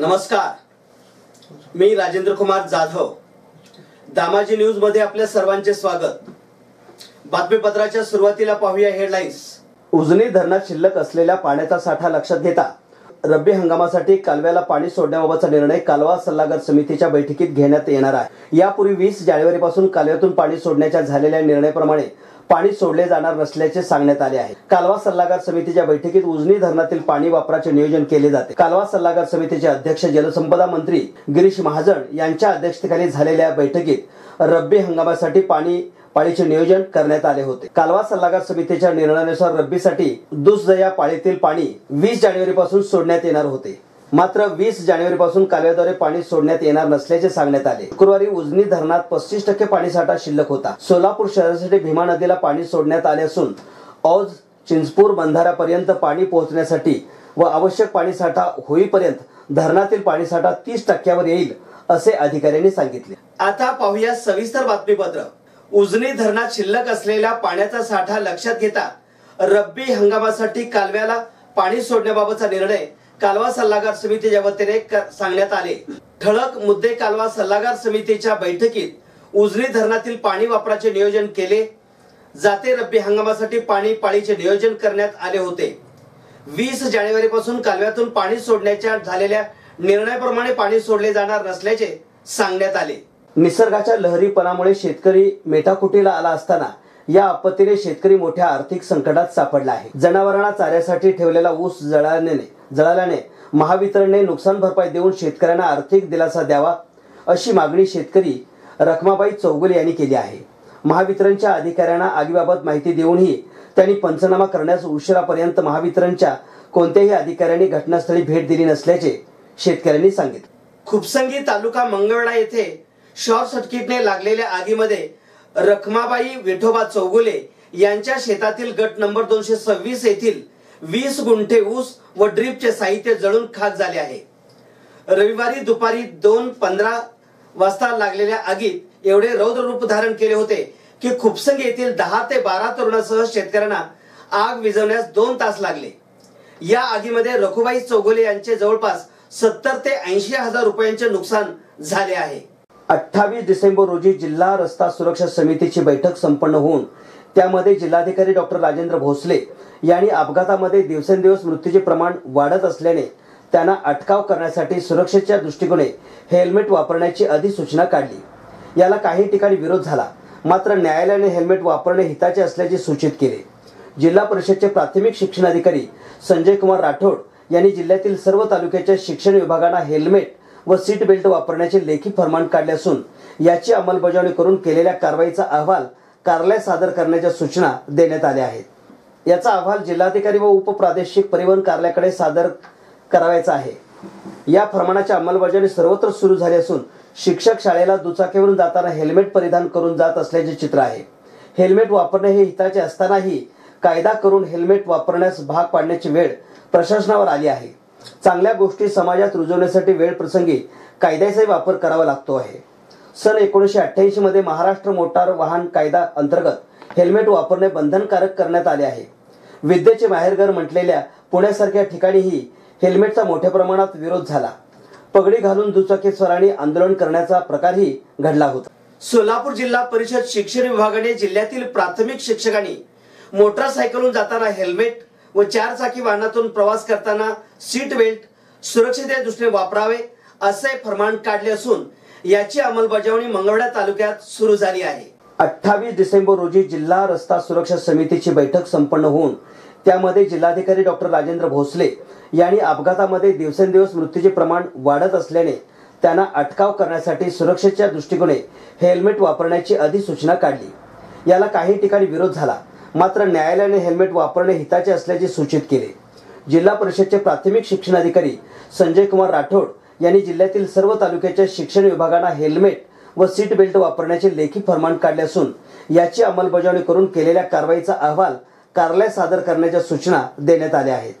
नमस्कार, मी राजेंद्र कुमार जाधव. दामाजी न्यूज मध्ये आपल्या सर्वांचे स्वागत. बातमीपत्राच्या सुरुवातीला पाहूया हेडलाईन्स. उजनी धरणात शिल्लक असलेल्या पाण्याचा साठा लक्षात घेता रब्बी हंगामासाठी कालव्याला पाणी सोडण्याबाबतचा निर्णय कालवा सल्लागार समितीच्या बैठकीत घेण्यात येणार आहे. यापूर्वी 20 जानेवारीपासून कालव्यातून पाणी सोडण्याच्या झालेल्या निर्णयाप्रमाणे पाणी सोडले जाणार नसल्याचे सांगण्यात आले आहे. कालवा सल्लागार समितीच्या बैठकीत उजनी धरणातील पाणी वापराचे नियोजन केले जाते. कालवा सल्लागार समितीचे अध्यक्ष जलसंपदा मंत्री गिरीश महाजन यांच्या अध्यक्षतेखाली झालेल्या बैठकीत रब्बी हंगामासाठी पाणी पाळीचे नियोजन करण्यात आले होते. कालवा सल्लागार समितीच्या निर्णयानुसार रब्बीसाठी दुसदया पाळीतील पाणी 20 जानेवारीपासून सोडण्यात येणार होते. मात्र 20 जानेवारीपासून कालव्याद्वारे पाणी सोडण्यात येणार नसल्याचे सांगण्यात आले. शुक्रवारी उजनी धरणात 35% पाणीसाठा शिल्लक होता. सोलापूर शहरासाठी भीमा नदीला पाणी सोडण्यात आले असून औज चिंचपूर बंधाऱ्यापर्यंत पाणी पोहोचण्यासाठी व आवश्यक पाणीसाठा होईपर्यंत धरणातील पाणीसाठा 30% येईल असे अधिकाऱ्यांनी सांगितले. आता पाहूया सविस्तर बातमीपत्र. उजनी धरणात शिल्लक असलेल्या पाण्याचा साठा लक्षात घेता रब्बी हंगामासाठी कालव्याला पाणी सोडण्याबाबतचा निर्णय कालवा सल्लागार समितीच्या वतीने सांगण्यात आले. ठळक मुद्दे. कालवा सल्लागार समितीच्या बैठकीत उजनी धरणातील पाणी वापराचे नियोजन केले जाते. रब्बी हंगामासाठी पाणी पाळीचे नियोजन करण्यात आले होते. 20 जानेवारीपासून कालव्यातून पाणी सोडण्याच्या झालेल्या निर्णयाप्रमाणे पाणी सोडले जाणार नसल्याचे सांगण्यात आले. निसर्गाच्या लहरीपणामुळे शेतकरी मेटाकुटीला आला असताना या आपत्तीने शेतकरी मोठ्या आर्थिक संकटात सापडला आहे. जनावरांना चाऱ्यासाठी ठेवलेला ऊस जळाल्याने महावितरणने नुकसान भरपाई देऊन शेतकऱ्यांना आर्थिक दिलासा द्यावा अशी मागणी शेतकरी रखमाबाई चौगुले यांनी केली आहे. महावितरणच्या अधिकाऱ्यांना आगीबाबत माहिती देऊनही त्यांनी पंचनामा करण्यास उशिरापर्यंत महावितरणच्या कोणत्याही अधिकाऱ्यांनी घटनास्थळी भेट दिली नसल्याचे शेतकऱ्यांनी सांगितले. खुपसंगी तालुका मंगळवेढा येथे शॉर्ट सर्किटने लागलेल्या आगीमध्ये रखमाबाई विठोबा चौगुले यांच्या शेतातील गट नंबर 226 येथील 20 गुंठे ऊस व ड्रीपचे साहित्य जळून खाक झाले आहे. रविवारी दुपारी 2:15 वाजता लागलेल्या आगीत एवढे रौद्र रूप धारण केले होते की खुपसंगी येथील 10 ते 12 तरुणांसह शेतकऱ्यांना आग विझवण्यास 2 तास लागले. या आगीमध्ये रखुबाई चौगुले यांचे जवळपास 70 ते 80 हजार रुपयांचे नुकसान झाले आहे. 28 डिसेंबर रोजी जिल्हा रस्ता सुरक्षा समितीची बैठक संपन्न होऊन त्यामध्ये जिल्हाधिकारी डॉक्टर राजेंद्र भोसले यांनी अपघातामध्ये दिवसेंदिवस मृत्यूचे प्रमाण वाढत असल्याने त्यांना अटकाव करण्यासाठी सुरक्षेच्या दृष्टीकोने हेल्मेट वापरण्याची अधिसूचना काढली. याला काही ठिकाणी विरोध झाला, मात्र न्यायालयाने हेल्मेट वापरणे हिताचे असल्याचे सूचित केले. जिल्हा परिषदचे प्राथमिक शिक्षण अधिकारी संजय कुमार राठोड यांनी जिल्ह्यातील सर्व तालुक्याच्या शिक्षण विभागांना हेल्मेट व सीट बेल्ट वापरण्याचे लेखी फरमान काढले असून याची अंमलबजावणी करून केलेल्या कारवाईचा अहवाल कार्यालयात सादर करण्याच्या सूचना देण्यात आल्या आहेत. याचा अहवाल जिल्हाधिकारी व उपप्रादेशिक परिवहन कार्यालयाकडे सादर करावायचा आहे. या फरमानाची अंमलबजावणी सर्वत्र सुरू झाली असून शिक्षक शाळेला दुचाकीवरून जाताना हेल्मेट परिधान करून जात असल्याचे चित्र आहे. हेल्मेट वापरणे हे हिताचे असतानाही कायदा करून हेल्मेट वापरण्यास भाग पाडण्याची वेळ प्रशासनावर आली आहे. चांगल्या गोष्टी समाजात रुजवण्यासाठी वेळ प्रसंगी कायद्याचाही वापर करावा लागतो आहे. सन 1988 मध्ये महाराष्ट्र मोटार वाहन कायदा अंतर्गत हेल्मेट वापरणे बंधनकारक करण्यात आले आहे. विद्येचे माहेरघर म्हटलेल्या पुण्यासारख्या ठिकाणीही हेल्मेटचा मोठ्या प्रमाणात विरोध झाला. पगडी घालून दुचाकीस्वारांनी आंदोलन करण्याचा प्रकारही घडला होता. सोलापूर जिल्हा परिषद शिक्षण विभागाने जिल्ह्यातील प्राथमिक शिक्षकांनी मोटारसायकलून जाताना हेल्मेट व 4 चाकी वाहनातून प्रवास करताना सीट बेल्ट सुरक्षेच्या दृष्टीने वापरावे असे फरमान काढले असून याची अंमलबजावणी मंगळवेढा तालुक्यात सुरू झाली आहे. 28 डिसेंबर रोजी जिल्हा रस्ता सुरक्षा समितीची बैठक संपन्न होऊन त्यामध्ये जिल्हाधिकारी डॉक्टर राजेंद्र भोसले यांनी अपघातामध्ये दिवसेंदिवस मृत्यूचे प्रमाण वाढत असल्याने त्यांना अटकाव करण्यासाठी सुरक्षेच्या दृष्टीकोने हेल्मेट वापरण्याची अधिसूचना काढली. याला काही ठिकाणी विरोध झाला, मात्र न्यायालयाने हेल्मेट वापरणे हिताचे असल्याचे सूचित केले. जिल्हा परिषदचे प्राथमिक शिक्षण अधिकारी संजय कुमार राठोड यांनी जिल्ह्यातील सर्व तालुक्याच्या शिक्षण विभागांना हेल्मेट व सीट बेल्ट वापरण्याचे लेखी फरमान काढले असून याची अंमलबजावणी करून केलेल्या कारवाईचा अहवाल कार्यालयात सादर करण्याच्या सूचना देण्यात आल्या आहेत.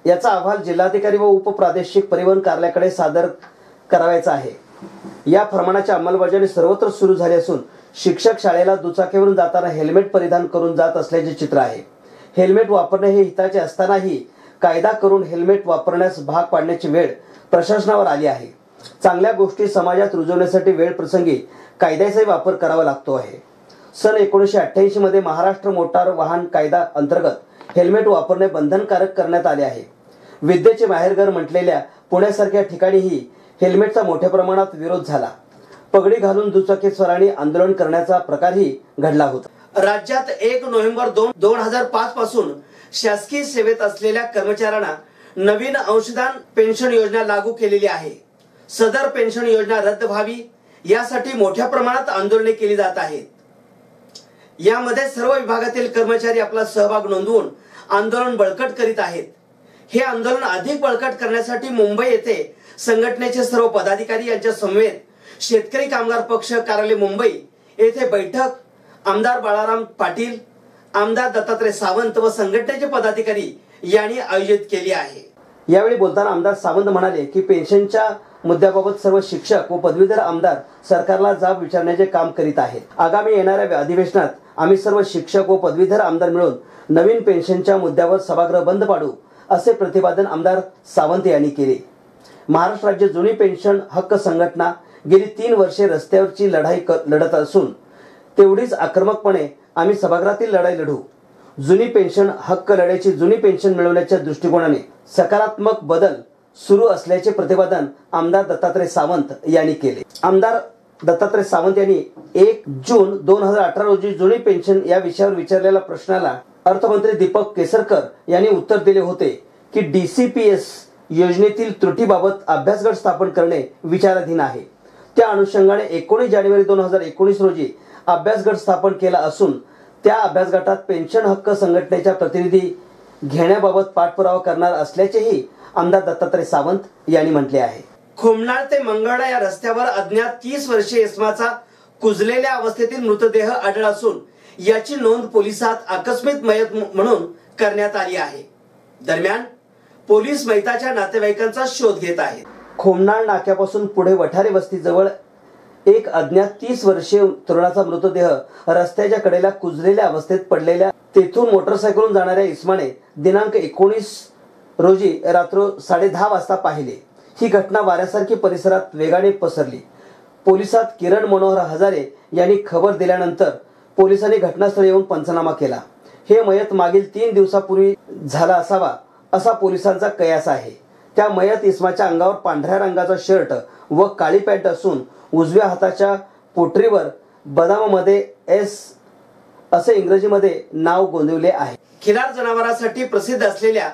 याचा अहवाल जिल्हाधिकारी व उपप्रादेशिक परिवहन कार्यालयाकडे सादर करावायचा आहे. या फरमानाची अंमलबजावणी सर्वत्र सुरू झाली असून शिक्षक शाळेला दुचाकीवरून जाताना हेल्मेट परिधान करून जात असल्याचे चित्र आहे. हेल्मेट वापरणे हे हिताचे असतानाही कायदा करून हेल्मेट वापरण्यास भाग पाडण्याची वेळ प्रशासनावर आली आहे. चांगल्या गोष्टी समाजात रुजवण्यासाठी वेळ प्रसंगी कायद्याचाही वापर करावा लागतो आहे. सन 1988 मध्ये महाराष्ट्र मोटार वाहन कायदा अंतर्गत हेल्मेट वापरणे बंधनकारक करण्यात आले आहे. विद्येचे माहेरघर म्हटलेल्या पुण्यासारख्या ठिकाणीही हेल्मेटचा मोठ्या प्रमाणात विरोध झाला. पगडी घालून दुचाकीस्वारांनी आंदोलन करण्याचा प्रकारही घडला होता. राज्यात 1 नोव्हेंबर 2005 पासून शासकीय सेवेत असलेल्या कर्मचाऱ्यांना नवीन अंशदान पेन्शन योजना लागू केलेली आहे. सदर पेन्शन योजना रद्द व्हावी यासाठी मोठ्या प्रमाणात आंदोलने केली जात आहेत. यामध्ये सर्व विभागातील कर्मचारी आपला सहभाग नोंदवून आंदोलन बळकट करीत आहेत. हे आंदोलन अधिक बळकट करण्यासाठी मुंबई येथे संघटनेचे सर्व पदाधिकारी यांच्या समवेत शेतकरी कामगार पक्ष कार्यालय मुंबई येथे बैठक आमदार बाळाराम पाटील, आमदार दत्तात्रय सावंत व संघटनेचे पदाधिकारी यांनी आयोजित केली आहे. यावेळी बोलताना आमदार सावंत म्हणाले की पेन्शनच्या मुद्द्याबाबत सर्व शिक्षक व पदवीधर आमदार सरकारला जाब विचारण्याचे काम करीत आहेत. आगामी येणाऱ्या अधिवेशनात आम्ही सर्व शिक्षक व पदवीधर आमदार मिळून नवीन पेन्शनच्या मुद्द्यावर सभागृह बंद पाडू असे प्रतिपादन आमदार सावंत यांनी केले. महाराष्ट्र राज्य जुनी पेन्शन हक्क संघटना गेली 3 वर्षे रस्त्यावरची लढाई लढत असून तेवढीच आक्रमकपणे आम्ही सभागृहातील लढाई लढू. जुनी पेन्शन हक्क लढ्याची जुनी पेन्शन मिळवण्याच्या दृष्टिकोनाने सकारात्मक बदल सुरू असल्याचे प्रतिपादन आमदार दत्तात्रय सावंत यांनी केले. आमदार दत्तात्रय सावंत यांनी 1 जून 2018 रोजी जुनी पेन्शन या विषयावर विचारलेल्या प्रश्नाला अर्थमंत्री दीपक केसरकर यांनी उत्तर दिले होते की DCPS योजनेतील त्रुटीबाबत अभ्यासगट स्थापन करणे विचाराधीन आहे. त्या अनुषंगाने 19 जानेवारी 2019 रोजी अभ्यासगट स्थापन केला असून त्या अभ्यासगटात पेन्शन हक्क संघटनेच्या प्रतिनिधी घेण्याबाबत पाठपुरावा करणार असल्याचेही आमदार दत्तात्रय सावंत यांनी म्हटले आहे. खोमनाळ ते मंगळवेढा या रस्त्यावर अज्ञात 30 वर्षीय इसमाचा कुजलेल्या अवस्थेतील मृतदेह आढळला असून याची नोंद पोलिसात आकस्मिक मयत म्हणून करण्यात आली आहे. दरम्यान पोलीस मयताच्या नातेवाईकांचा शोध घेत आहेत. खोमनाळ नाक्यापासून पुढे वठारे वस्तीजवळ एक अज्ञात 30 वर्षीय तरुणाचा मृतदेह रस्त्याच्या कडेला कुजलेल्या अवस्थेत पडलेल्या तेथून मोटरसायकलून जाणाऱ्या इसमाने दिनांक 19 रोजी रात्र 10:30 वाजता पाहिले. ही घटना वाऱ्यासारखी परिसरात वेगाने पसरली. पोलिसात किरण मनोहर हजारे यांनी खबर दिल्यानंतर पोलिसांनी घटनास्थळी येऊन पंचनामा केला. हे मयत मागील 3 दिवसापूर्वी झाला असावा असा पोलिसांचा कयास आहे. त्या मयत इसमाच्या अंगावर पांढऱ्या रंगाचा शर्ट व काळी पॅन्ट असून उजव्या हाताच्या पोटरीवर बदामामध्ये S असे इंग्रजीमध्ये नाव गोंदवले आहे. खिलार जनावरांसाठी प्रसिद्ध असलेल्या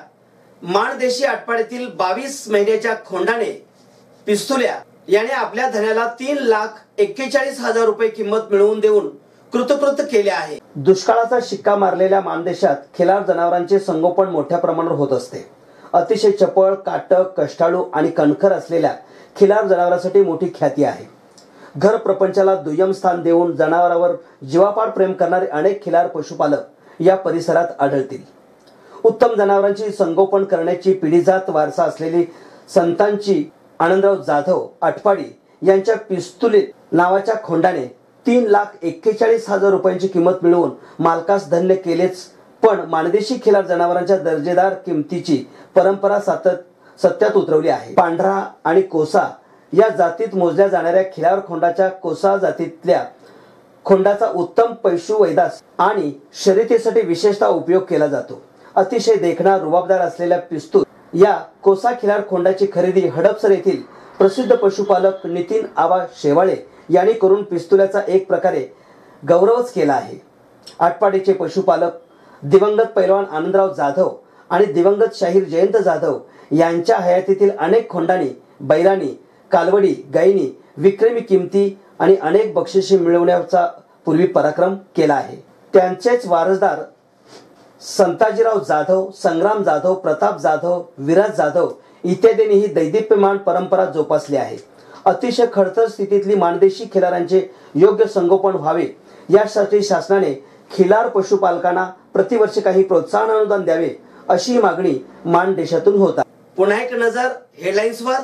माणदेशी आटपाडीतील 22 महिन्याच्या खोंडाने पिस्तुल्या याने आपल्या धन्याला 3,41,000 रुपये किंमत मिळवून देऊन कृतकृत्य केले आहे. दुष्काळाचा शिक्का मारलेल्या माणदेशात खिलार जनावरांचे संगोपन मोठ्या प्रमाणावर होत असते. अतिशय चपळ, काटक, कष्टाळू आणि कणखर असलेल्या खिलार जनावरांसाठी मोठी ख्याती आहे. घर प्रपंचाला दुय्यम स्थान देऊन जनावरांवर जीवापाड प्रेम करणारे अनेक खिलार पशुपालक या परिसरात आढळतील. उत्तम जनावरांची संगोपन करण्याची पिढीजात वारसा असलेली संतांची आनंदराव जाधव आटपाडी यांच्या पिस्तुले नावाच्या खोंडाने 3,41,000 रुपयांची किंमत मिळवून मालकास धन्य केलेच, पण माणदेशी खिलार जनावरांच्या दर्जेदार किमतीची परंपरा सत्यात उतरवली आहे. पांढरा आणि कोसा या जातीत मोजल्या जाणाऱ्या खिलार खोंडाच्या कोसा जातीतल्या खोंडाचा उत्तम पशुवैदास आणि शर्यतीसाठी विशेषतः उपयोग केला जातो. अतिशय देखणा रुबाबदार असलेल्या पिस्तूल या कोसा खिलार खोंडाची खरेदी हडपसर येथील प्रसिद्ध पशुपालक नितीन आबा शेवाळे यांनी करून पिस्तुल्याचा एक प्रकारे गौरवच केला आहे. आटपाडीचे पशुपालक दिवंगत पैलवान आनंदराव जाधव आणि दिवंगत शाहीर जयंत जाधव यांच्या हयातीतील अनेक खोंडांनी, बैलांनी, कालवडी, गायींनी विक्रमी किमती आणि अनेक बक्षिसे मिळवण्याचा पूर्वी पराक्रम केला आहे. त्यांचेच वारसदार संताजीराव जाधव, संग्राम जाधव, प्रताप जाधव, विराज जाधव इत्यादींनी ही दैदिप्यमान परंपरा जोपासली आहे. अतिशय खडतर स्थितीतली माणदेशी खिलारांचे योग्य संगोपन व्हावे यासाठी शासनाने खिलार पशुपालकांना प्रतिवर्षी काही प्रोत्साहन अनुदान द्यावे अशी मागणी माणदेशातून होत आहे. पुन्हा एक नजर हेडलाईन्सवर.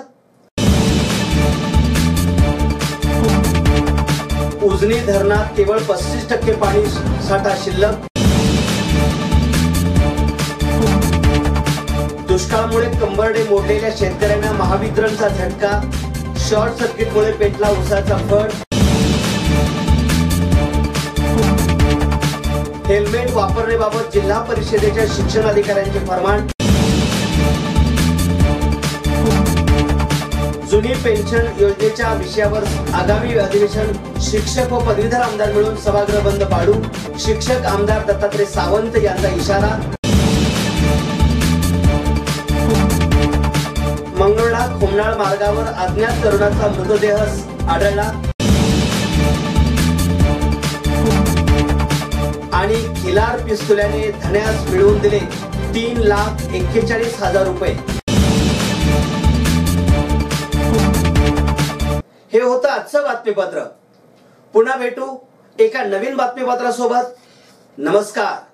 उजनी धरणात केवळ 35% पाणी साठा शिल्लक. दुष्काळामुळे कंबरडे मोडलेल्या शेतकऱ्यांना महावितरणचा झटका, शॉर्ट सर्किटमुळे पेटला उसाचा फड. हेल्मेट वापरण्याबाबत जिल्हा परिषदेच्या शिक्षणाधिकाऱ्यांचे फरमान. जुनी पेन्शन योजनेच्या विषयावर आगामी अधिवेशन, शिक्षक व पदवीधर आमदार मिळून सभागृह बंद पाडू, शिक्षक आमदार दत्तात्रय सावंत यांचा इशारा. मंगळवेढा खोमनाळ मार्गावर अज्ञात तरुणाचा मृतदेह आढळला. आणि खिलार पिस्तुल्याने धन्यास मिळवून दिले 3,41,000 रुपये. हे होतं आजचं बातमीपत्र. पुन्हा भेटू एका नवीन बातमीपत्रासोबत. नमस्कार.